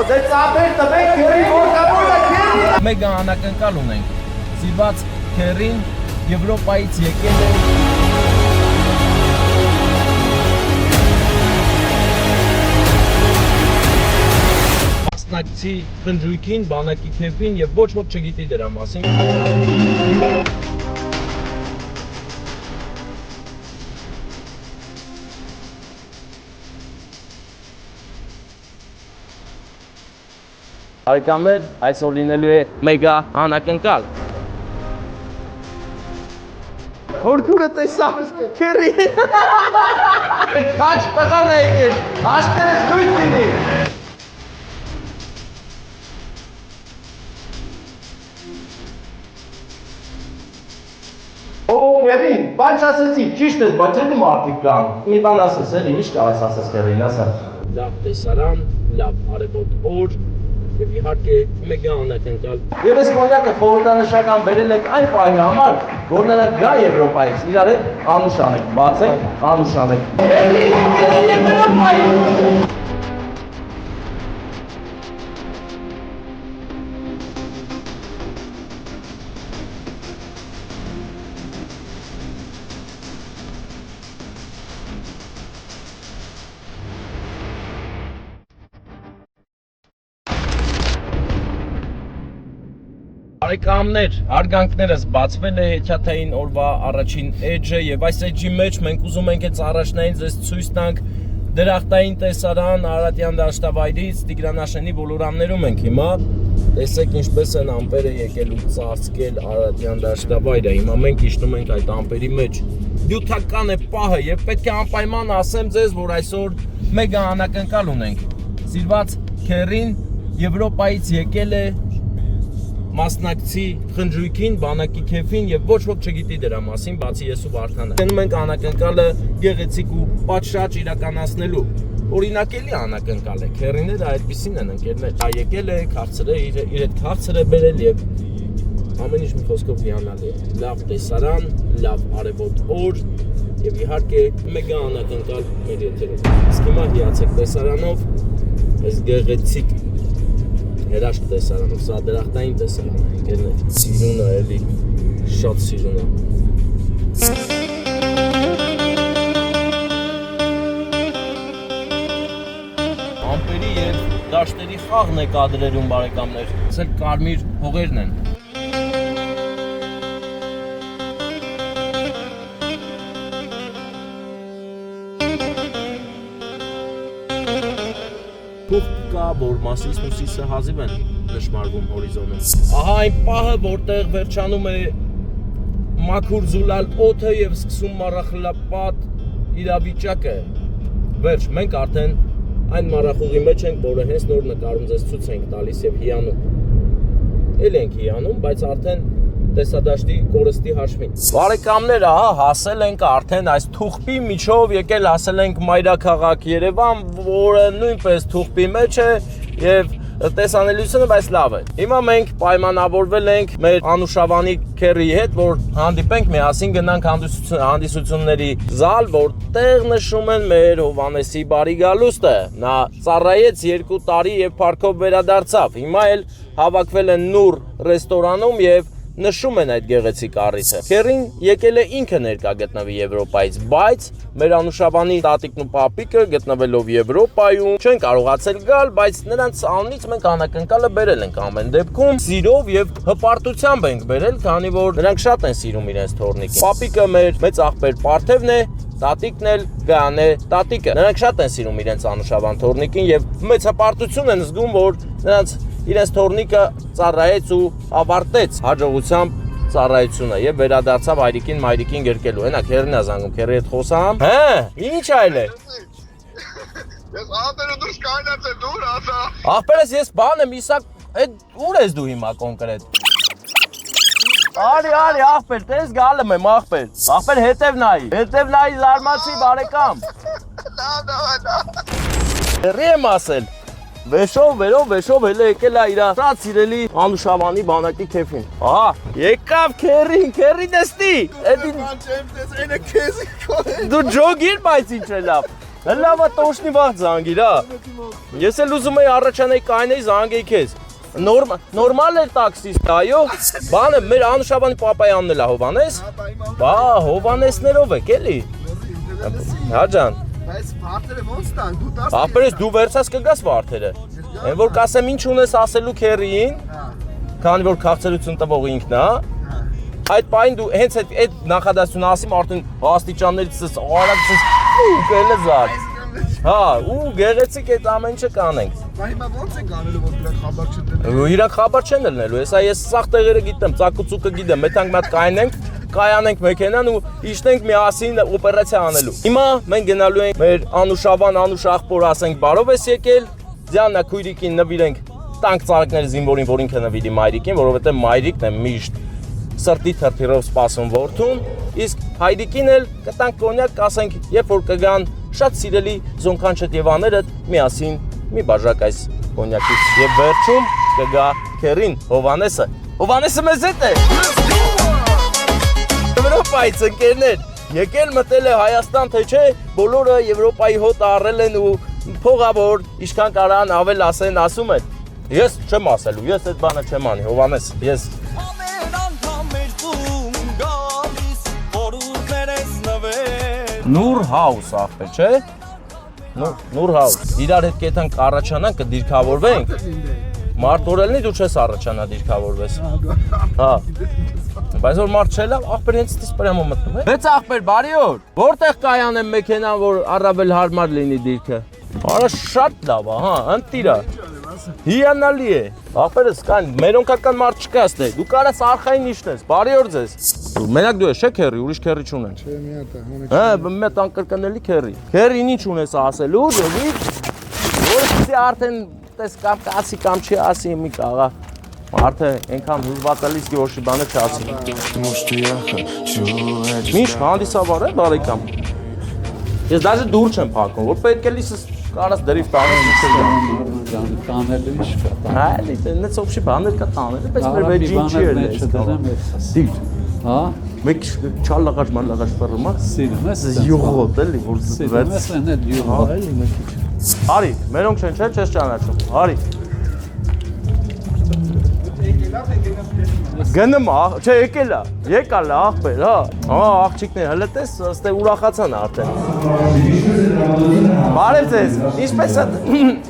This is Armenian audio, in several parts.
Դե ծափեր տվեք քերին որտեղ է քերին։ Մեկ անակնկալ ունենք։ Սիրված քերին Եվրոպայից եկել է։ Մասնակցի խնջույքին, բանակի քեֆին եւ ոչ ոք չգիտի դրա մասին։ Արկաններ, այսօր լինելու է մեգա անակնկալ։ Հորդուրը տեսա, քերի։ Քաչ տղան է եկել, աշտերս դույթ լինի։ Քերին, բայց ասեցի, ճիշտ ես, բայց էլի մարդիկ կան։ Մի բան ասես, էլի, ինչ կարես ասես քերին, ասա։ Լավ տեսարան, լավ արևոտ օր, եւ իհարկե մեգա անակնկալ։ Եվ այս կոնյակը խորհրդանշական բերել եք այն պահի համար, որ նրանք գա Եվրոպայից, իրար հետ անուշանեք, բացեք, անուշանեք։ Եվրոպայից։ Բարեկամներ, հարգանքներս բացվել է հեքիաթային օրվա առաջին էջը եւ այս էջի մեջ մենք ուզում ենք այս առաջնային ձեզ ցույց տանք դրախտային տեսարան Արարատյան դաշտավայրից Տիգրանաշենի ոլորաններում ենք հիմա տեսեք ինչպես են ամպերը եկել ու ծածկել Արարատյան դաշտավայրը հիմա մենք իջնում ենք այդ ամպերի մեջ նյութական է պահը եւ պետք է անպայման ասեմ ձեզ որ այսօր մեգա անակնկալ ունենք սիրված քերին Եվրոպայից եկել է մասնակցի խնջույքին, բանակի քեֆին եւ ոչ ոք չգիտի դրա մասին, բացի ես ու Վարդանը։ Գնում ենք անակնկալը գեղեցիկ ու պատշաճ իրականացնելու։ Օրինակելի անակնկալ է։ Քերիները այդպեսին են ընկերներ։ Եկել է, քաղցր է, իր հետ քաղցր է բերել եւ ամեն ինչ մի խոսքով հիանալի է։ Լավ տեսարան, լավ արևոտ օր եւ իհարկե մեգա անակնկալ մեր եթերում։ Իսկ հիմա հիացեք տեսարանով, այս գեղեցիկ Երաշտ տեսարանով, սա դրախտային տեսարան է, ընկերներ, սիրուն է էլի, շատ սիրուն է։ Ամպերի և դաշտերի խաղն է կադրերում բարեկամներ, սել կարմիր հողերն են։ Թուղթ կա, որ մասիս մուսիսը հազիվ են նշմարվում հորիզոնում։ Ահա այն պահը, որտեղ վերջանում է մաքուր զուլալ օդը եւ սկսում մառախլապատ իրավիճակը։ Վերջ, մենք արդեն այն մառախուղի մեջ ենք, որը հենց նոր նկարում ձեզ ցույց ենք տալիս եւ հիանում։ Էլ ենք հիանում, բայց արդեն տեսադաշտի կորստի հաշվին։ Բարեկամներ, ահա հասել ենք արդեն այս թուղթի միջով եկել հասել ենք մայրաքաղաք Երևան, որը նույնպես թուղթի մեջ է եւ տեսանելիությունը բայց լավ է։ Հիմա մենք պայմանավորվել ենք մեր Անուշավանի քերի հետ, որ հանդիպենք միասին գնանք հանդիսությունների զալ, որտեղ նշում են մեր Հովանեսի բարի գալուստը։ Նա ծառայեց 2 տարի եւ փառքով վերադարձավ։ Հիմա էլ հավաքվել են Նուր ռեստորանում եւ նշում են այդ գեղեցիկ առիթը։ Քերին եկել է ինքը ներկա գտնվի Եվրոպայից, բայց մեր Անուշավանի տատիկն ու պապիկը գտնվելով Եվրոպայում չեն կարողացել գալ, բայց նրանց անունից մենք անակնկալը բերել ենք ամեն դեպքում սիրով եւ հպարտությամբ ենք բերել, քանի որ նրանք շատ են սիրում իրենց թորնիկին։ Պապիկը մեր մեծ աղբեր Պարթևն է, տատիկն էլ Գայանե տատիկը։ Նրանք շատ են սիրում իրենց Անուշավան թորնիկին եւ մեծ հպարտություն են զգում, որ նրանց իրենց թորնիկը ծառայեց ու ավարտեց հաջողությամբ ծառայությունը եւ վերադարձավ հայրիկին մայրիկին գրկելու։ Հենա քերին է զանգում, քերի հետ խոսամ։ Հա, ինչ այլ է։ Ես աղբերը դուրս կայնած է դուր ասա։ Աղբերս ես բան եմ, իսա, այդ ուր ես դու հիմա կոնկրետ։ Արի, աղբեր, տես գալում եմ, աղբեր։ Աղբեր հետև նայի զարմացի բարեկամ։ Քերի եմ ասել։ Վեշով հելը եկել է իրա շատ սիրելի Անուշավանի բանակի քեֆին։ Ահա, եկավ քերին դստի։ Դու ջոգիր, բայց ինչ է լավ։ Լավ է տոշնի վաղ զանգիր, հա։ Ես էլ ուզում եի առաջանայի կայնեի զանգեի քեզ։ Նորմալ է տաքսիստ, այո։ Բանը մեր Անուշաբանի պապայանն էլ է Հովանես։ Բա, Հովանեսներով եք էլի։ Հա ջան։ Բայց վարդերը ոնց տան, դու տաս։ Ապերես դու վերցած կգաս վարդերը։ Այն որ կասեմ ինչ ունես ասելու քերին, քանի որ քաղցրություն տվող ինքն է, այդ պայն դու հենց այդ նախադասությունը ասիմ արդեն աստիճաններից արագ ու կելեզար։ Հա, ու գեղեցիկ այդ ամեն ինչը կանենք։ Բա հիմա ոնց ենք անելու, որ դրանք խաբար չդնեն։ Իրանք խաբար չեն լնելու, հեսա ես սաղ տեղերը գիտեմ, ծակուցուկը գիտեմ, մեթանք մատ կայնենք, կայանենք մեքենան ու իշտենք միասին օպերացիա անելու։ Հիմա մենք գնալու ենք մեր Անուշավան, Անուշ աղբոր ասենք բարով ես եկել, Ձյաննա քույրիկին նվիրենք տանկ ծաղիկները զինվորին, որ ինքը նվիրի մայրիկին, որովհետև մայրիկն է միշտ սրտի թրթիրով սպասում որդուն, իսկ հայրիկին էլ կտանք կոնյակ, կասենք, երբ որ կգան շատ սիրելի զոնքանչետ Եվաներդ միասին մի բաժակ այս կոնյակից եւ վերջում կգա քերին Հովանեսը։ Հովանեսը մեզ հետ է։ Եվրոպայից ընկերներ, եկել մտել է Հայաստան, թե չէ, բոլորը Եվրոպայի հոտ առել են ու փողավոր ինչքան կարան ավել ասեն, ասում են։ Ես չեմ ասելու, ես այդ բանը չեմ անի, Հովանես, ես Նուր հաուս աղբեր, չէ։ Նուր հաուս։ Իրար հետ կեթանք առաջանանք, կդիրքավորվենք։ Մարդ օրելնի դու չես առաջանա դիրքավորվես։ Հա։ Բայց որ մարդ չելա, աղբեր հենց դից պրյամո մտնում է։ Մեծ աղբեր, բարի օր։ Որտեղ կայանեմ մեքենան, որ առավել հարմար լինի դիրքը։ Արա շատ լավ է, հա, ընտիրա։ Հիանալի է։ Աղբերս կան, մերոնքական մարդ չկա ստե։ Դու կարաս արխային իշտես, բարի օր ձեզ։ Մենակ դու ես չէ քերի, ուրիշ քերի չունեն։ Չէ, մի հատ է, հոմե։ Հա, մետ անկրկնելի քերի։ Քերին ինչ ունես ասելու, դեպի որսի արդեն տես կամ կասի կամ չի ասի մի կաղա։ Արդեն այնքան հուզվածալից գոշի բանը չասի։ Միշտ հանդիսավոր է բարեկամ։ Ես դաժե դուր չեմ փակում, որ պետք է լիսս կարաս դրիվ տանես ինչ Տանել ինչ կա։ Հա, դից օբշի բաներ կա տանել, բայց մեր վեջին չի էլ։ Դիք։ Հա։ Մեկ չալլաղաշ մալլաղաշ ֆերմա։ Սիրում ես։ Յուղոտ էլի, որ Սիրում ես էն յուղ։ Հա, էլի մեկ քիչ։ Արի, մերոնք չեն, չէ՞, չես ճանաչում։ Արի։ Գնում, չէ, եկել է, եկալ է աղբեր, հա։ Հա, աղջիկներ, հələ տես, ստե ուրախացան արդեն։ Բարև ձեզ,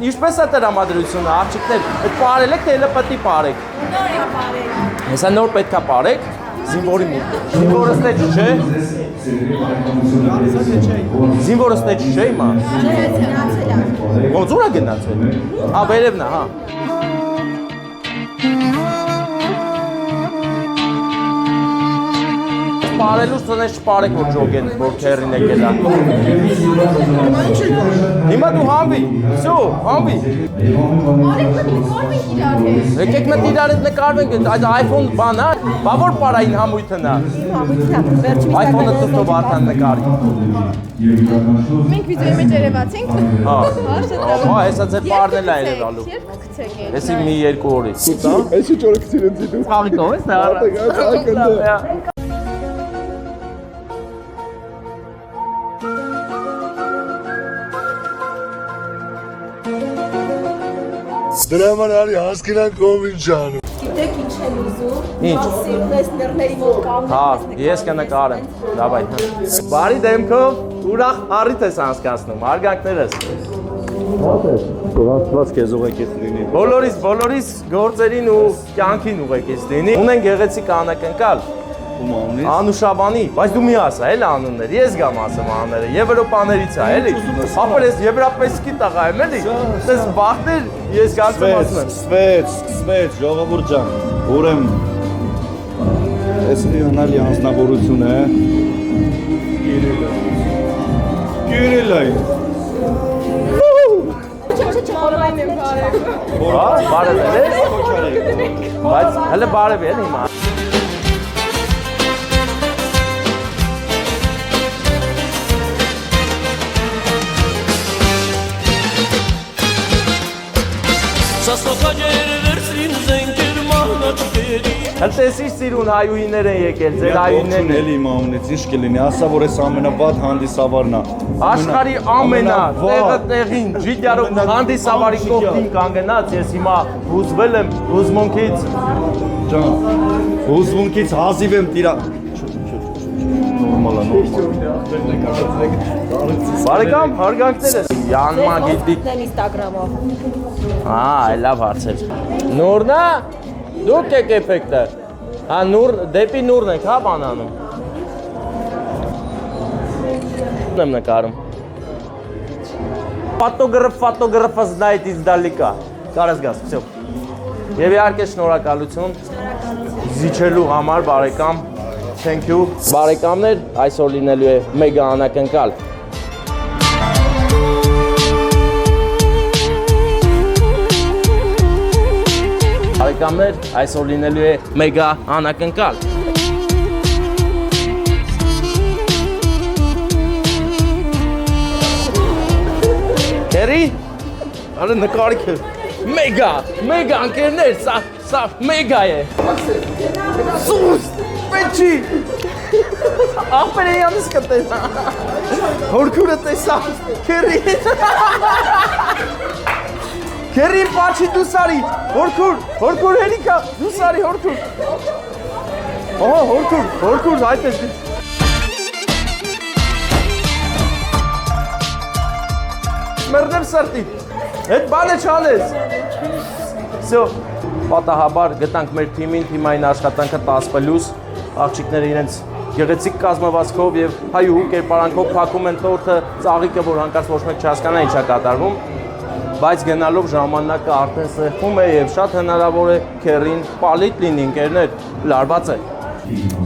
ինչպես է տրամադրությունը, աղջիկներ, այդ պարել եք, թե հələ պետք է պարեք։ Նոր է բարել։ Հեսա նոր պետք է պարեք, զինվորի մոտ։ Զինվորը ստեջ չէ։ Զինվորը ստեջ չէ հիմա։ Գնացել է։ Ոնց ուր է գնացել։ Հա, վերևն է, հա։ Պարելուց տնես չպարեք, որ ջոգեն, որ քերին եկել է։ Հիմա դու համվի, վсё, համվի։ Արեք նկարվենք իրար հետ։ Եկեք մետ իրար հետ նկարվենք, այդ iPhone բան է, բա որ պարային համույթն է։ iPhone-ը տուտով արդեն նկարի։ Մենք վիդեոյի մեջ երևացինք։ Հա։ Հա, Հա, հեսա ձեր պարն էլ է երևալու։ Երբ կգցեք են։ Հեսի մի երկու օրից։ Այսի ճորը կցին ընձի դու։ Խաղիկով ես նրա։ Դրա համար արի հասկինան կողմին ջանում։ Գիտեք ինչ են ուզում։ Ինչ։ Սիրտես նռների մոտ կանգնես։ Հա, ես կնկարեմ։ Դավայ։ Բարի դեմքով ուրախ առիթ ես անցկացնում, հարգանքներս։ Ողջված քեզ ուղեկից լինի։ Բոլորիս գործերին ու կյանքին ուղեկից լինի։ Ունեն գեղեցիկ անակնկալ։ Անուշաբանի, բայց դու մի ասա, էլ անուններ, ես գամ ասեմ անունները, Եվրոպաներից է, էլի։ Ապա ես եվրոպեսկի տղա եմ, էլի։ Դες բախտեր ես գալցեմ ասում եմ։ Սկսվեց, ժողովուրդ ջան, ուրեմն այս հիանալի անձնավորություն է Կիրիլային։ Չխորային եմ բարև։ Հա, բարև է, բայց հələ բարև է, հիմա։ Սաստոխաջեր վերցրին զենքեր մահնաճկերի Հəլ տեսի սիրուն հայուհիներ են եկել, ձեր հայուհիներն են։ Էլի մամունից ինչ կլինի, ասա որ այս ամենավատ հանդիսավարն է։ Աշխարհի ամենա տեղը տեղին ջիդյարով հանդիսավարի կողքին կանգնած ես հիմա հուզվել եմ հուզմունքից։ Ջան, հուզմունքից հազիվ եմ տիրա։ Նորմալ է։ Բարեկամ, հարգանքներս։ Յանման գիտիկ։ Instagram-ով։ Լավ հարցեր։ Նուրնա, դուք եք էֆեկտը։ Հա նուր, դեպի նուրն եք, հա բանանում։ Եմ նկարում։ Ֆոտոգրաֆը знает издалека։ Կարաս գաս, всё։ Եվ իհարկե շնորհակալություն զիջելու համար բարեկամ։ Thank you։ Բարեկամներ, այսօր լինելու է մեգա անակնկալ։ Բարեկամներ, այսօր լինելու է մեգա անակնկալ։ Քերի, արը նկարիքը մեգա ընկերներ, սա մեգա է։ Սուս, պեչի։ Ախպեր է յանս կտեն։ Հորքուրը տեսա, քերի։ Քերի պաչի դուսարի, հորքուր հելիքա, դուսարի հորքուր։ Հորքուր, այդ ես։ Մերնեմ սրտի, հետ բան է չանես։ Սյո, պատահաբար գտանք մեր թիմին, թիմային աշխատանքը 10+, աղջիկները իրենց գեղեցիկ կազմվածքով և հայուհու կերպարանքով փակում են տորթը, ծաղիկը, որ հանկարծ ոչ մեկ չհասկանա ինչ է կատարվում, բայց գնալով ժամանակը արդեն սեղմում է և շատ հնարավոր է քերին պալիտ լինի ընկերներ, լարված է։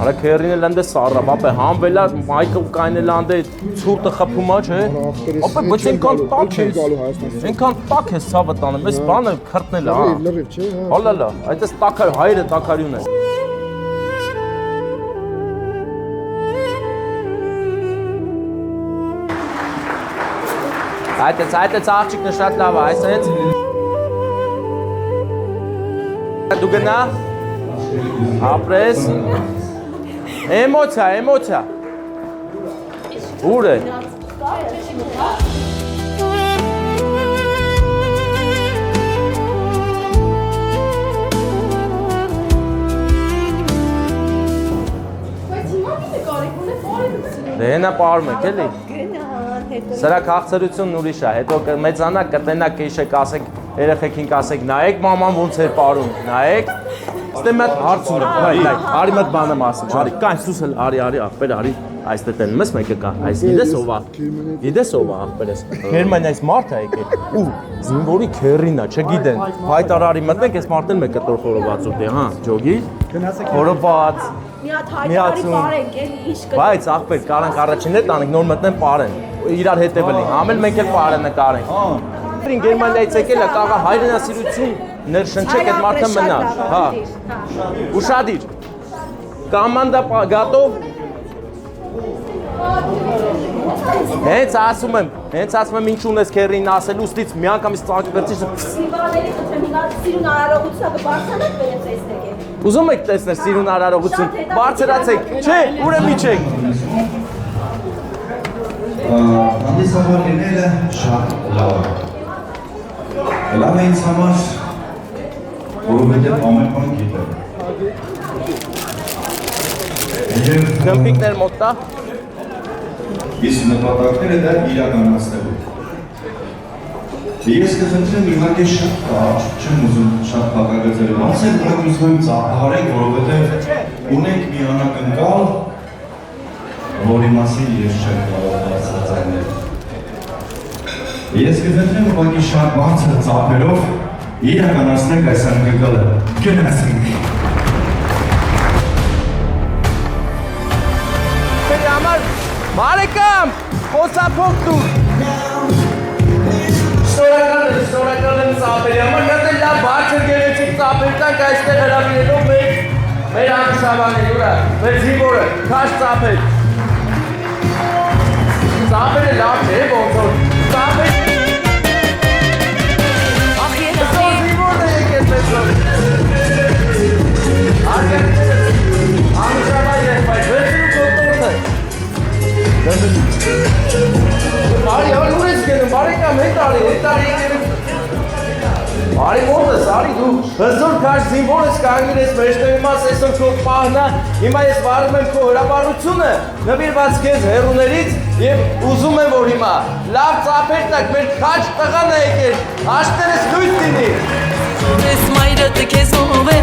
Արա քերին էլ ընդ է սառա, բապե համվել է, Մայքլ կայն էլ ընդ է ցուրտը խփումա, չէ։ Ապե բայց ենքան տակ ես, ենքան տակ ես ցավը տանը, մեզ բանը քրտնել է, հա։ Լրիվ չէ, հա։ Հոլալա, այդպես տակար, հայրը տակարյուն է։ Այդպես աղջիկն շատ լավ է, այսպես։ Դու գնա, ապրես, էմոցիա, ուր է։ Դե հենա պարում եք, էլի։ Սրա քաղցրությունն ուրիշ է, հետո մեծանակ կտենակ իշեք ասեք, երեխեքին կասեք, նայեք մաման ոնց էր պարում, նայեք։ Ստե մետ հարց ունեմ, արի մետ բանը մասում, արի, կայն սուս էլ արի, աղբեր արի, այս տետեն մեզ մեկը կա, այս գիտես ով է աղբեր ես, Գերմանիա այս մարդ է եկել, ու զինվորի քերին է, չգիտեն, հայտարարի մտնենք, այս մարդեն մեկը տոր խորոված ուտի, հա, ջոգի, խորոված, բայց աղբեր կարանք առաջիններ տանենք, նոր մտնեն պարեն, իրար հետևելի, ամել մենք էլ պարը նկարենք։ Գերմանիայից եկել է, կաղա հայրենասիրություն ներշնչեք այդ մարդը մնա, հա, ուշադիր, կամանդա գատով, հենց ասում եմ ինչ ունես քերին ասել ուստից մի անգամից ծաղկի վերցիս Սիրուների խնդրեմ հիմա սիրուն արարողությունը կբարձրանաք վերև տեսնեք է։ Ուզում եք տեսնել սիրուն արարողություն, բարձրացեք, չէ, ուր եմ իջեք։ Հանդիսավոր լինելը շատ լավ է։ Լավ է ինձ համար, որովհետև ամեն բան գիտեմ։ Գմպիկներ մոտ տա։ Իսկ նպատակները դա իրականացնելու։ Ես կխնդրեմ իհարկե շատ կարճ, չեմ ուզում շատ փակագծել, ոնց էլ դրանք ուզում եմ ծափահարենք, որովհետև ունենք մի անակնկալ, որի մասին ես չեմ կարող բացատրել։ Ես կխնդրեմ ուղղակի շատ բարձր ծափերով իրականացնենք այս անակնկալը։ Գնացինք։ Մեր համար բարեկամ, խոսափոք դու։ Շնորհակալ եմ ծափերի համար, նա դե լավ բարձր գեղեցիկ ծափեր տանք այստեղ հրավիրելով մեր անշավանին, ուրա, մեր զինվորը, քաշ ծափեր։ Ծափերը լավ չէ, ոնց որ, ծափեր։ Ախ, զինվորն է եկել մեզ որ։ Արգել Արի ո՞րդ ես, արի դու հզոր քաշ զինվոր ես կանգնել ես մեջտեղի մաս, այսօր քո պահնա, հիմա ես վարում եմ քո հրապարությունը, նվիրված քեզ հեռուներից եւ ուզում եմ որ հիմա լավ ծափեր տակ մեր քաչ տղան է եկել, աշտերս լույս լինի։ Ես մայրդ քեզ ով է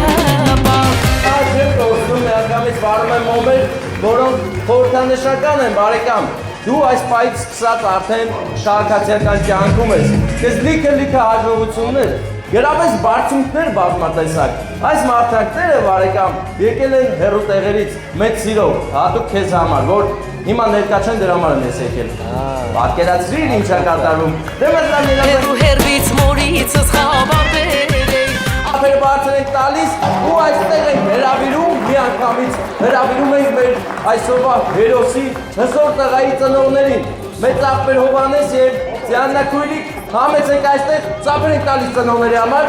ապավ Աշտեր կոստում միանգամից վարում եմ մոմեր, որոնք խորհրդանշական են բարեկամ։ Դու այս պայից սկսած արդեն քաղաքացիական կյանքում ես, քեզ լիքը հաջողություններ, գրավես բարձունքներ բազմատեսակ։ Այս մարդկանցները բարեկամ եկել են հեռու տեղերից մեծ սիրով, հատուկ քեզ համար, որ հիմա ներկա չեն դրա համար եմ ես եկել։ Պատկերացրիր ինչ է կատարվում։ Դե մեզ լավ Հերու հերվից մորիցս խավար բերեի Ապեր բարձր ենք տալիս ու այստեղ ենք հրավիրում միանգամից հրավիրում ենք մեր այսօրվա հերոսի հզոր տղայի ծնողներին մեծ աղբեր Հովհաննես եւ Ձիաննա Քույրիկ համեցեք այստեղ ծափեր ենք տալիս ծնողների համար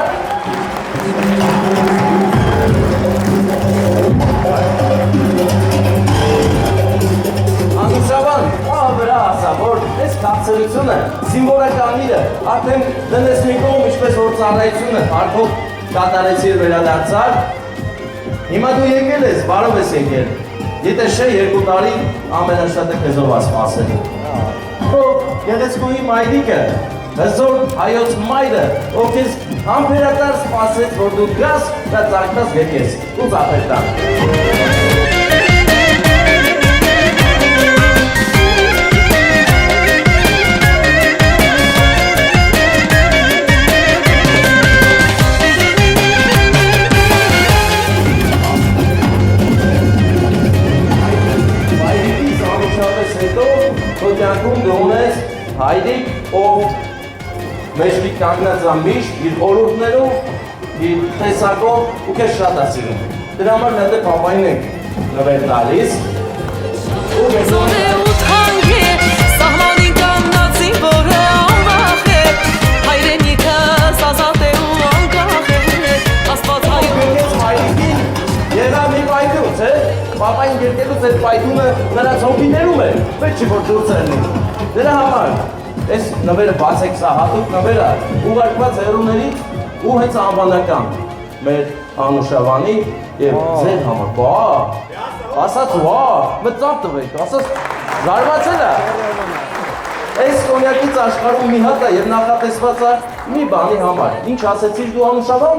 Անուշավան, վրա ասա, որ այս քաղցրությունը, զինվորականները արդեն դնես մի կողմ ինչպես որ ծառայությունը հարկով կատարեցիր վերադարձար Հիմա դու եկել ես, բարով ես եկել Եթե չէ 2 տարի ամենաշատը քեզով ասպասել Քո գեղեցկուհի մայրիկը, հզոր հայոց մայրը, ով քեզ համբերատար սպասեց, որ դու գաս და ծաղկաս եկես ու ծափեր տան Հայրիկ, ով մեջի կանգնած է միշտ իր խորհուրդներով, իր տեսակով ու քեզ շատ է սիրում։ Դրա համար մենք պապային ենք նվեր տալիս։ Զորե ու թանկ է, սահմանին կանգնածին որը անվախ է Հայրենիքը սազատ է ու անկախ է Աստված հայրում Քեզ հայրիկին եղավ մի պայթունց, պապային գերտելուց այդ պայթունը նրանց հոգիներում է, պետք չի որ դուրս ելնի։ Դրա համար այս նվերը բացեք սա հատուկ նվերը ուղարկված հերուներից ու հենց անվանական մեր Անուշավանի եւ ձեր համար։ Բա, ասաց վա, մտածապ տվեք, ասաց զարմացել է։ Այս կոնյակից աշխարհում մի հատ է եւ նախատեսված է մի բանի համար։ Ինչ ասեցիր դու Անուշավան։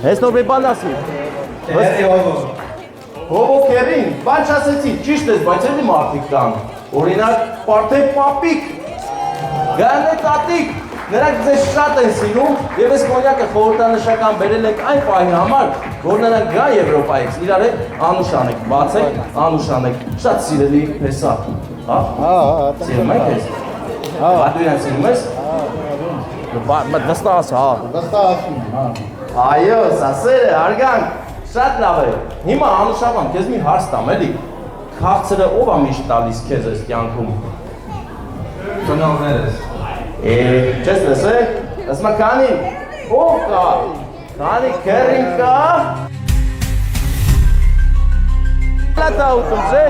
Հենց նոր մի բան ասի։ Հովո կերին, բան չասեցի, ճիշտ ես, բայց էլի մարդիկ կան։ Օրինակ, պարդեն պապիկ, գան է տատիկ, նրանք ձեզ շատ են սիրում և այս կոնյակը խորհրդանշական բերել ենք այն պահի համար, որ նրանք գան Եվրոպայից, իրար հետ անուշանեք, բացեք, անուշանեք, շատ սիրելի հեսա, սիրում եք ես, բատու իրան սիրում ես, վստահ ասա, այո, սասերը, արգանք, շատ լավ է, հիմա Անուշավան, կեզ մի հարց տամ էլի, քաղցրը ով է միշտ տալիս քեզ այս կյանքում։ Ծնողներս։ Չես լսել, ասում է քանի, ով կա, քանի քերին կա։ Շոկոլադա ուտում չէ,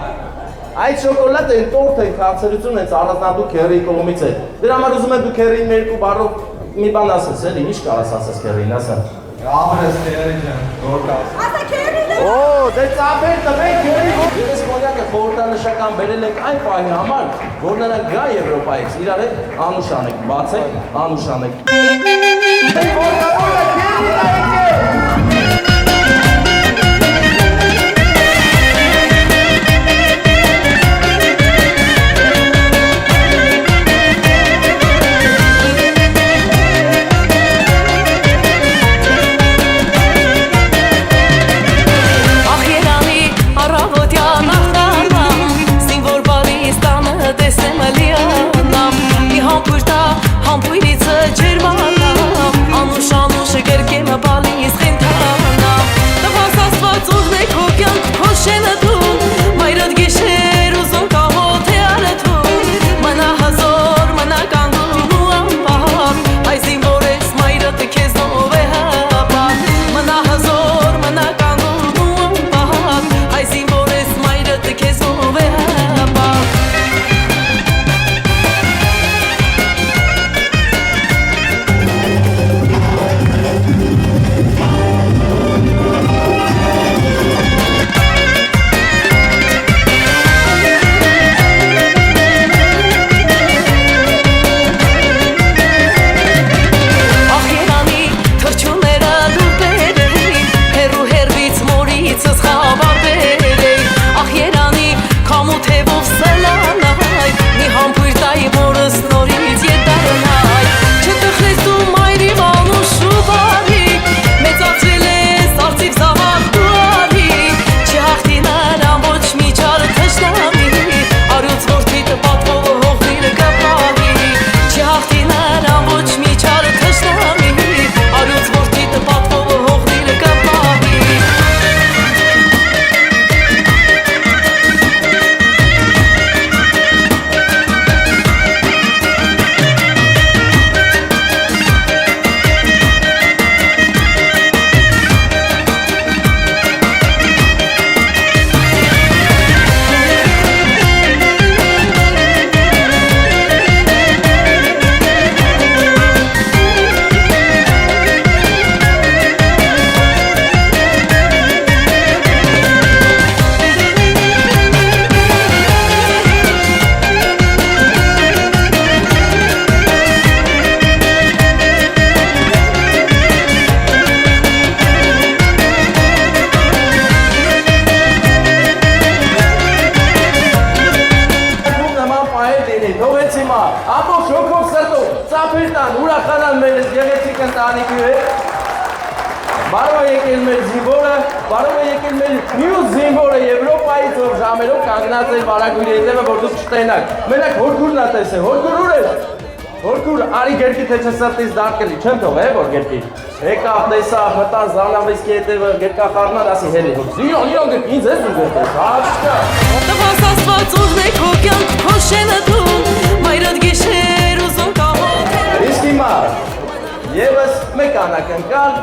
այդ շոկոլադը են տորթ են քաղցրություն հենց առանձնատու քերիի կողմից է։ Դրա համար ուզում եմ դու քերին մեր երկու բառով մի բան ասես էլի, ինչ կարաս ասես քերին, ասա։ Ահրես քերի ջան, գործած։ Ասա քերին Օ, դե ծափեր տվեք քերի։ Ես կոնյակը խորհրդանշական բերել ենք այն պահի համար, որ նրանք գա Եվրոպայից, իրար հետ անուշանեք, բացեք, անուշանեք։ Մենք որտեղ է քերի եկել։ Համբույրիցը ջերմանա ընտանիքի հետ։ Բարով է եկել մեր զինվորը, բարով է եկել մեր մյուս զինվորը Եվրոպայից, որ ժամերով կանգնած էր վարագույրի հետևը, որ դուք չտենաք։ Մենակ հորգուրն ա տեսել, հորգուր ուր է։ Հորգուր, արի գերկի թե չսրտից դարկելի, չեմ թող որ գերկի։ Եկավ տեսա, մտան Զանավեսկի հետևը, գերկա խառնան, ասի հելի հոր։ Իրոն գերկի, ինձ ես ու գերկի, հաչկա։ Տղաս ասված ուժն է քո կյանք քո շենը դու մայրդ գիշեր ուզում կամոք Իսկ հիմա եւս մեկ անակնկալ,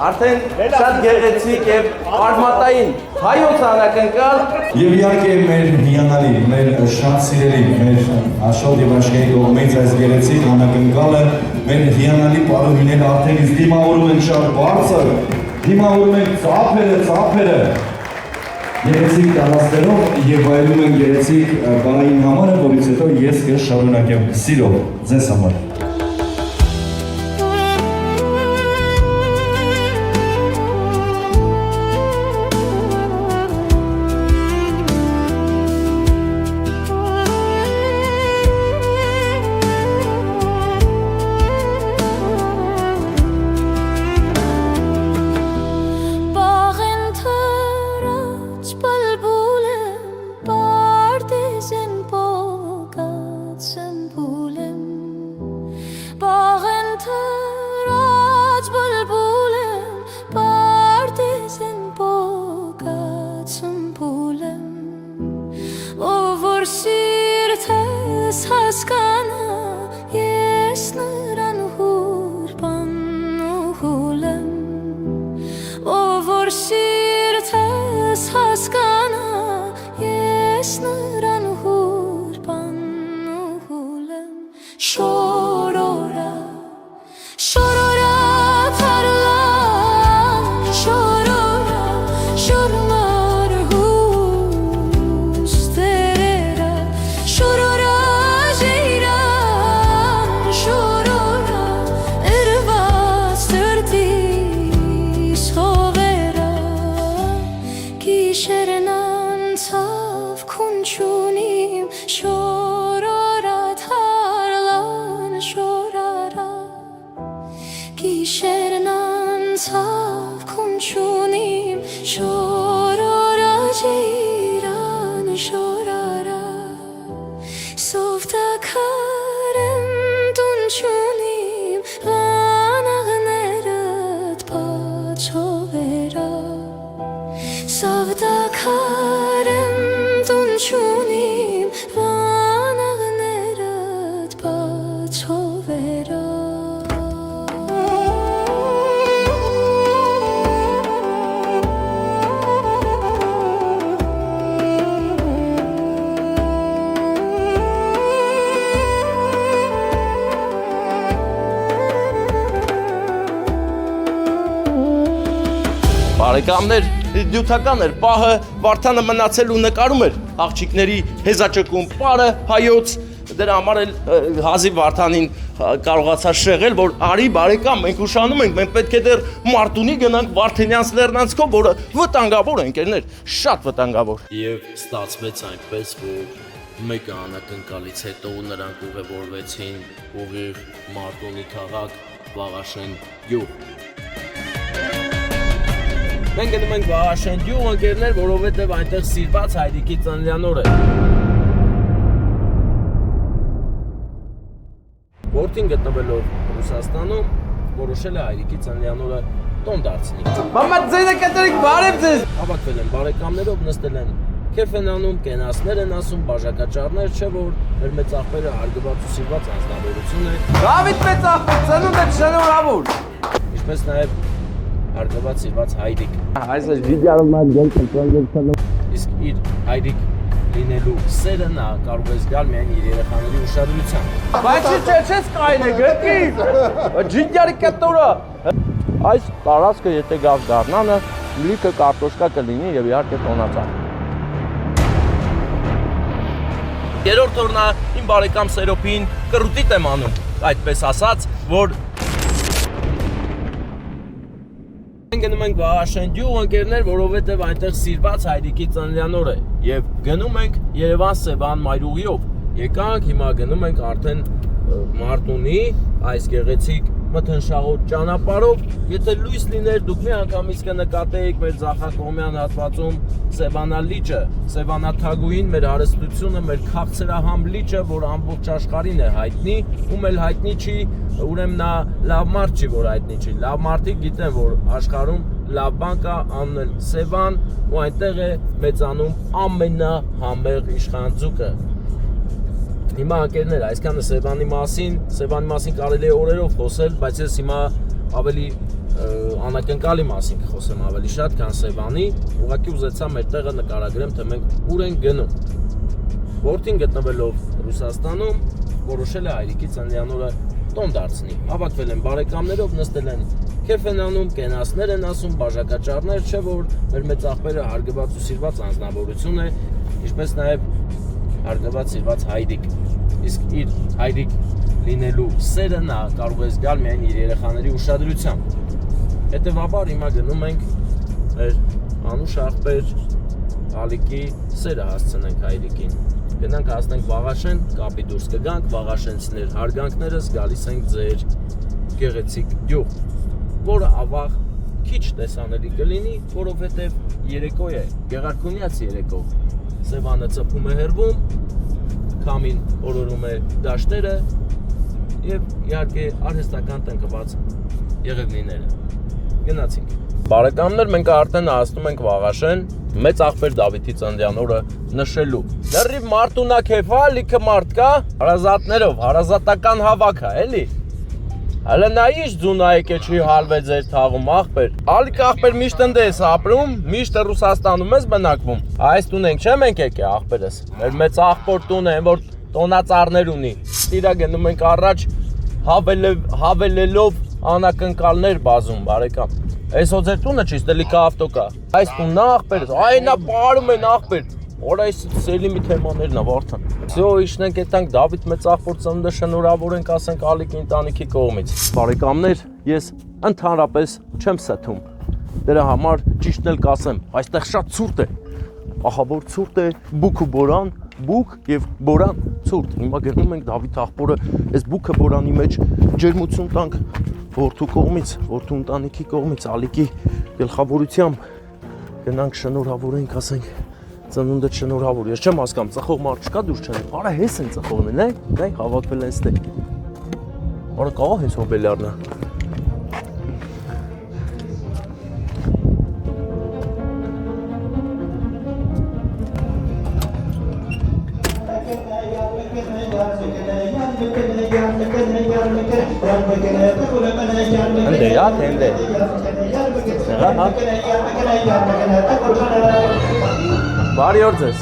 արդեն շատ գեղեցիկ եւ արմատային հայոց անակնկալ Եվ իհարկե մեր հիանալի, մեր շատ սիրելի, մեր Աշոտ եւ Աշխենի կողմից այս գեղեցիկ անակնկալը մեր հիանալի պարուհիները արդեն իսկ դիմավորում են շատ բարձր, դիմավորում են ծափերը գեղեցիկ տալաստերով եւ վայելում են գեղեցիկ բանային համարը, որից հետո ես կշարունակեմ սիրով ձեզ համար Բարեկամներ, դյութական էր, պահը Վարդանը մնացել ու նկարում էր աղջիկների հեզաճկում պարը հայոց, դրա համար էլ հազիվ Վարդանին կարողացա շեղել, որ արի բարեկամ, մենք ուշանում ենք, մենք պետք է դեռ Մարտունի գնանք Վարդենյանց լեռնանցքով, որը վտանգավոր է, ընկերներ, շատ վտանգավոր։ Եվ ստացվեց այնպես, որ մեկ անակնկալից հետո նրանք ուղևորվեցին ուղիղ Մարտունի քաղաք Վաղաշեն գյուղ։ Մենք գնում ենք Վաղաշեն գյուղ, ընկերներ, որովհետև այնտեղ սիրված Հայրիկի ծննդյան օր է։ Որդին գտնվելով Ռուսաստանում որոշել է Հայրիկի ծննդյան օրը տոն դարձնի։ Մամա ձեզը կտրիկ բարև ձեզ։ Հավաքվել են բարեկամներով, նստել են քեֆ են անում, կենասներ են ասում, բաժակաճառներ, չէ որ մեր մեծ աղբերը հարգված ու սիրված անձնավորություն է։ Դավիթ մեծ աղբեր, ծնունդ է շնորհավոր։ Ինչպես նաև հարգված սիրված Հայրիկ։ Այս է վիդեոն ման գնացել։ Իսկ իր Հայրիկ լինելու սերը նա կարող է զգալ միայն իր երեխաների ուշադրությամբ։ Բայց չես կայն է գտի։ Ջինջարի կտորը։ Այս տարածքը եթե գավ դառնանը, լիքը կարտոշկա կլինի եւ իհարկե տոնածառ։ Երրորդ օրն իմ բարեկամ Սերոփին կռուտիտ եմ անում, այդպես ասած, որ գնում ենք Վաղաշեն գյուղ, ընկերներ, որովհետև այնտեղ սիրված Հայրիկի ծննդյան օր է եւ գնում ենք Երևան-Սևան մայրուղիով։ Եկանք, հիմա գնում ենք արդեն Մարտունի այս գեղեցիկ մթնշաղոտ ճանապարհով, եթե լույս լիներ, դուք մի անգամից կնկատեիք մեր Ձախակողմյան հատվածում Սևանա լիճը, Սևանա թագուհին, մեր հարստությունը, մեր քաղցրահամ լիճը, որ ամբողջ աշխարհին է հայտնի, ում էլ հայտնի չի, ուրեմն նա լավ մարդ չի, որ հայտնի չի։ Լավ մարդիկ գիտեն, որ աշխարհում լավ բան կա, անունն էլ Սևան, ու այնտեղ է մեծանում ամենահամեղ իշխանձուկը։ Հիմա անկերներ, այսքանը Սևանի մասին կարելի է օրերով խոսել, բայց ես հիմա ավելի անակնկալի մասին կխոսեմ ավելի շատ, քան Սևանի, ուղղակի ուզեցա մեր տեղը նկարագրեմ, թե մենք ուր ենք գնում։ Որդին գտնվելով Ռուսաստանում, որոշել է հայրիկի ծննդյան օրը տոն դարձնի։ Հավաքվել են բարեկամներով, նստել են քեֆ են անում, կենասներ են ասում, բաժակաճառներ, չէ՞ որ մեր մեծ աղբերը հարգված ու սիրված անձնավորություն է, ինչպես նաև հարգված սիրված հայրիկ։ Իսկ իր հայրիկ լինելու սերը նա կարող է զգալ միայն իր երեխաների ուշադրությամբ։ Հետևաբար հիմա գնում ենք մեր անուշ աղբեր Ալիկի սերը հասցնենք հայրիկին։ Գնանք հասնենք Վաղաշեն, կապի դուրս կգանք, Վաղաշենցիներ հարգանքներս գալիս ենք ձեր գեղեցիկ գյուղ, որը ավաղ քիչ տեսանելի կլինի, որովհետև երեկո է, գեղարքունյաց երեկո։ Սևանը ծփում է հեռվում, քամին օրորում է դաշտերը եւ իհարկե արհեստական տնկված եղևնիները։ Գնացինք։ Բարեկամներ, մենք արդեն հասնում ենք Վաղաշեն, մեծ աղբեր Դավիթի ծննդյան օրը նշելու։ Լրիվ մարդունակ է, լիքը մարդ կա, հարազատներով, հարազատական հավաք է, էլի։ Հələ նա ինչ ձունայեք է չի հալվե ձեր թաղում աղբեր։ Ալիկ աղբեր միշտ ընդ ես ապրում, միշտ Ռուսաստանում ես բնակվում։ Այս տուն ենք չէ մենք եկե աղբերս։ Մեր մեծ աղբոր տուն է, որ տոնածառներ ունի։ Տիրա գնում ենք առաջ հավելելով անակնկալներ բազում, բարեկամ։ Այսօ ձեր տունը չի, ստելիքա ավտո կա։ Այս տունն է աղբերս, այն նա պարում են աղբեր։ Որ այս սելիմի թեմաներն է վարդան։ Всё, իշնենք ետնանք Դավիթ մեծ աղբոր ծնունդը շնորհավորենք, ասենք Ալիկի ընտանիքի կողմից։ Բարեկամներ, ես ընդհանրապես չեմ սթում։ Դրա համար ճիշտն էլ կասեմ, այստեղ շատ ցուրտ է։ Ահա որ ցուրտ է, բուք ու բորան, բուք եւ բորան ցուրտ։ Հիմա գնում ենք Դավիթ աղբորը, այս բուքը բորանի մեջ ջերմություն տանք որդու կողմից, որդու ընտանիքի կողմից, Ալիկի գլխավորությամբ գնանք շնորհավորենք, ասենք ծնունդը շնորհավոր։ Ես չեմ հասկանում, ծխող մարդ չկա դուրս չեն։ Արա հես են ծխողն են, նայ, հավաքվել են ստե։ Արա կա հես հոբելյարնա։ Անդե, յա, թենդե։ Հա։ Բարի օր ձեզ։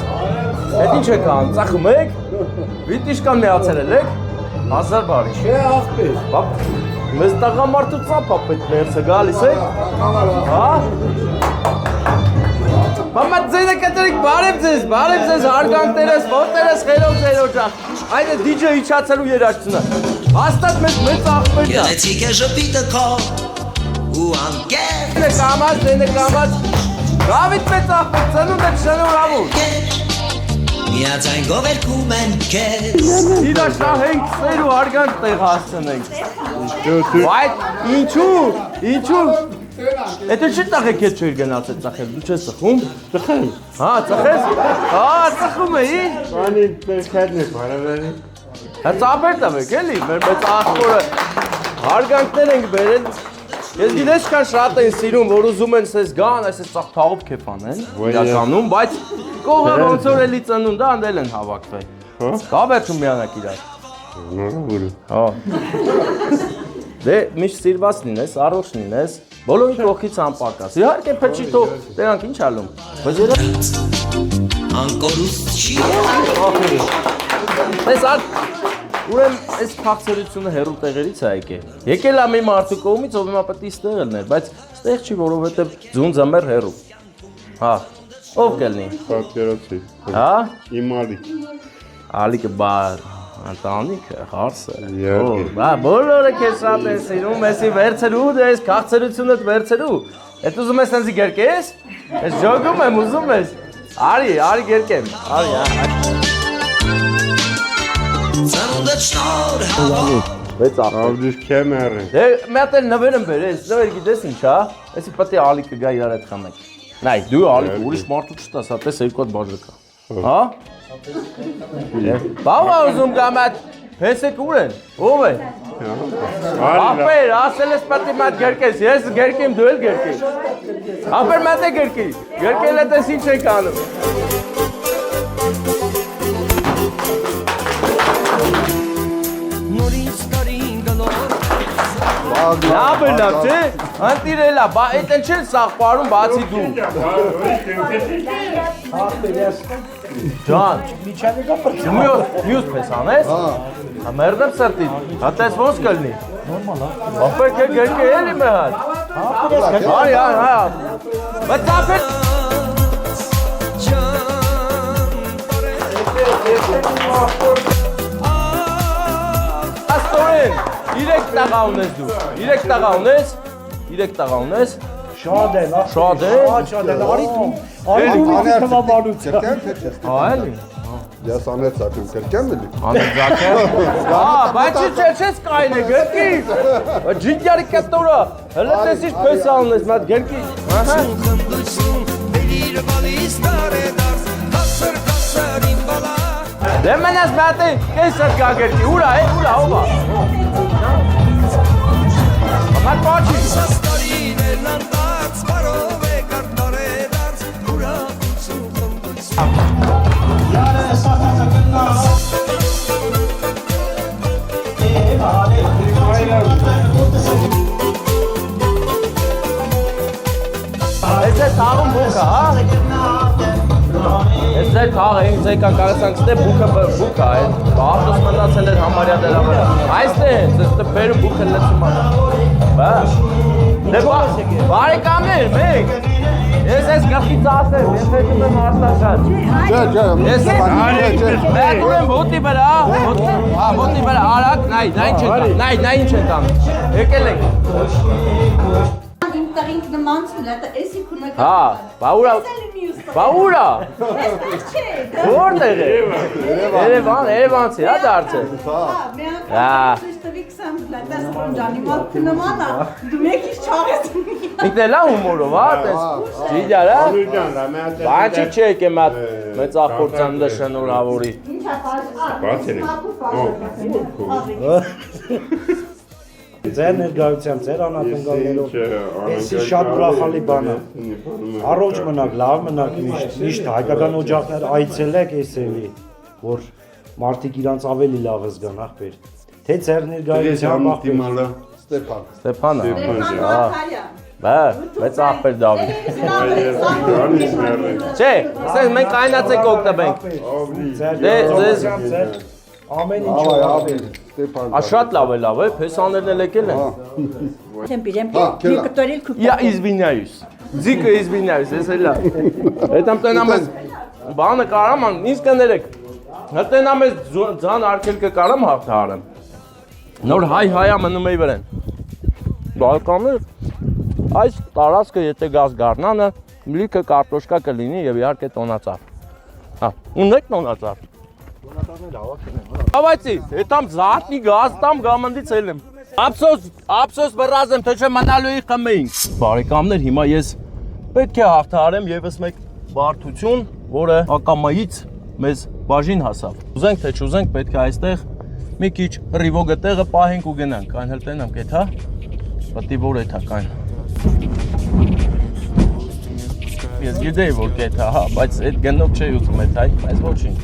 Էդ ինչ եք անում, ծախում եք, վիտիշկան միացել եք, 1000 բարի։ Չէ աղբեր։ Մեզ տղամարդու ծապա պետք ներսը գալիս եք, հա։ Մամա ձենը կտրիք, բարև ձեզ, հարգանքներս, ոտներս, խերով ձեր օջախ։ Այդ է դիջը իչացելու երաշխությունը։ Հաստատ մեզ աղբերն է։ Գեղեցիկ է ժպիտը քո ու անկեր։ Դենը կամած, Դավիթ մեծ աղբեր, ծնունդը շնորհավոր։ Միաձայնով երգում են քեզ։ Իրա շահենք սեր ու հարգանք տեղ հասցնենք։ Բայց ինչու։ Էդը չի տաղեք հետ չէր գնացել ծախել, դու չես ծխում։ Ծխել։ Հա, ծխես։ Հա, ծխում էի։ Բանի պետքերն է բարավերի։ Հա ծապեր տվեք էլի, մեր մեծ աղբորը հարգանքներ ենք բերել։ Ես գիտես կան շատ են սիրում, որ ուզում են սես գան, այս ծախ թաղով քեֆ անեն, իրականում, բայց կողը ոնց որ էլի ծնունդը անդել են հավաքվել։ Կա վերջում միանակ իրար։ Նորովուրը։ Հա։ Դե միշտ սիրված լինես, առողջ լինես, բոլորի կողքից անպակաս։ Իհարկե փչի թող, դրանք ինչ ալում։ Բջերը Անկորուստ չի։ Այս ուրեմն այս քաղցրությունը հեռու տեղերից է եկել։ Եկել է մի մարդու կողմից, ով հիմա պետք է ստեղ ելներ, բայց ստեղ չի, որովհետև ձուն ձմեռ հեռու։ Հա, ով կլինի։ Պատկերացի։ Հա։ Իմ Ալիկ։ Ալիկը բար, ընտանիքը, հարսը։ Իհարկե։ Բա բոլորը քեզ շատ են սիրում, էսի վերցրու, դե այս քաղցրությունդ վերցրու։ Էդ ուզում ես ինձ գերկես։ Ես ժոգում եմ, ուզում ես։ Արի գերկեմ։ Արի, հա։ Ծնունդը շնորհավոր։ 6 ախպեր։ Avdüş kemerin. Դե մետ էլ նվեր եմ բերես, նվեր գիտես ինչ, հա։ Էսի պետք է ալիքը գա իրար հետ խմենք։ Նայ, դու ալիք ուրիշ մարդու չտաս, հատես երկու հատ բաժը կա։ Հա։ Բավա ուզում կամ այդ փեսեք ուր են։ Ո՞վ է։ Ախպեր, ասել ես պետք է մատ գերկես, ես գերկեմ դու էլ գերկես։ Ախպեր մատ է գերկի։ Գերկել է տես ինչ եք անում։ Նորից տարին գլոր Լավ է լավ, չէ։ Անտիրելա, բա այդ ինչ են սաղ պարում բացի դու։ Ջան, մյուս պես անես։ Մերդեմ սրտի, հատես ոնց կլնի։ Ախպեր կե գերկե էլի մե հատ։ Արի, հա։ Բայց ապեր Աստորեն, 3 տաղա ունես դու, 3 տաղա ունես, 3 տաղա ունես, շատ են, արի դու թմաբանուց, հա էլի, Ես անեց ակում կրկեմ էլի։ անեց զակեմ, բայց չես կայն է գրկի, ջինջարի կետորը, հլը տեսիշ պեսա ունես, մատ գրկի, խմբություն Բելիր բալիս տարեդարս Հասր կասար իմ բալա դե մենաս մատ է, կեսըր կա գրկի, ուրա է, հոբա, մատ պաչի, Սաստարին էլ անդած Բարով է կար տարեդարս Ուրախություն խմբություն Ես է թաղում բուկը, հա? Ես է թաղ ենք, զեկան կարեսանքստե բուկը բուկը է, բաղտոս մնացել էր համարյա դելա վրա։ Այս է, ես տը բերում բուկը լեցում ան։ Բա, դե բարեկամներ, մենք, ես ես գղի ծասեմ, ես հետում եմ արտաշատ։ Ես մեկ ուրեմ ոտի վրա, ոտի վրա, արակ, նայ ինչ են կան, եկել ենք։ Իմ տղինք նմանցն է, էսի քունական։ Հա, բա ուրա։ Որտեղ է։ Երևանցի, հա դարձել։ Ինքն էլ հումորով, հա, տես։ Ջիջարա։ Բանչի չի եկեմ այդ մեծ ախորցանდა շնորհավորի։ Ձեր ներգայությամբ, ձեր անհատընկալներով, էսի շատ ուրախալի բան է, առողջ մնաք, լավ մնաք միշտ հայկական օջախներ այցելեք էս էլի, որ մարդիկ իրանց ավելի լավ զգան, ախպեր, թե ձեր ներգայությամբ ախպեր, Ստեփանը, բա, մեծ ախպեր Դավիթ, չէ, սենց մենք այնացեք օգտվենք, ամեն ինչ շատ լավ է, փեսաներն էլ եկել են։ Я извиняюсь, ձիկը извиняюсь, ես էլ լավ։ Հետամ տնամ ես, բանը կարամ, ինձ կներեք, հտնամ ես ձան արկելքը կարամ հաղթարեմ։ Նոր հայ-հայա մնում էի վրեն։ Բարեկամներ, այս տարածքը եթե գազ գարնանը, լիքը կարտոշկա կլինի և իհարկե տոնածար։ Ունեք տոնածար։ Ավայցի, հետամ զատնի գազ տամ գամնդից էլ եմ։ Ապսոս բրազ եմ, թե չէ մնալույի խմեինք։ Բարեկամներ, հիմա ես պետք է հաղթարեմ եվս մեկ բարդություն, որը ակամայից մեզ բաժին հասավ։ Ուզենք թե չուզենք պետք է այստեղ մի քիչ ռիվոգը տեղը պահենք ու գնանք, այն հել տենամ կետ, հա։ Պատի որ էթա կայն։ Ես գիտեի որ կետ, հա, բայց այդ գնով չէի ուզում էթ, այս ոչինչ։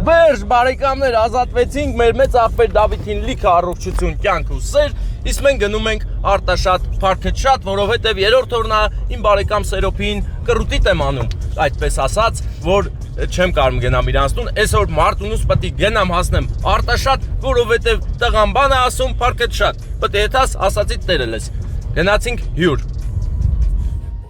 Վերջ բարեկամներ ազատվեցինք մեր մեծ ախպեր Դավիթին լիքը առողջություն, կյանք ու սեր, իսկ մենք գնում ենք Արտաշատ, Փարքեչատ, որովհետև երրորդ օրն իմ բարեկամ Սերոփին կռուտիտ եմ անում, այդպես ասած, որ չեմ կարող գնամ իրանց տուն, այսօր Մարտունուս պետք է գնամ հասնեմ Արտաշատ, որովհետև տղան բան է ասում Փարքեչատ, պետք է եթաս ասացից տերել ես, գնացինք հյուր։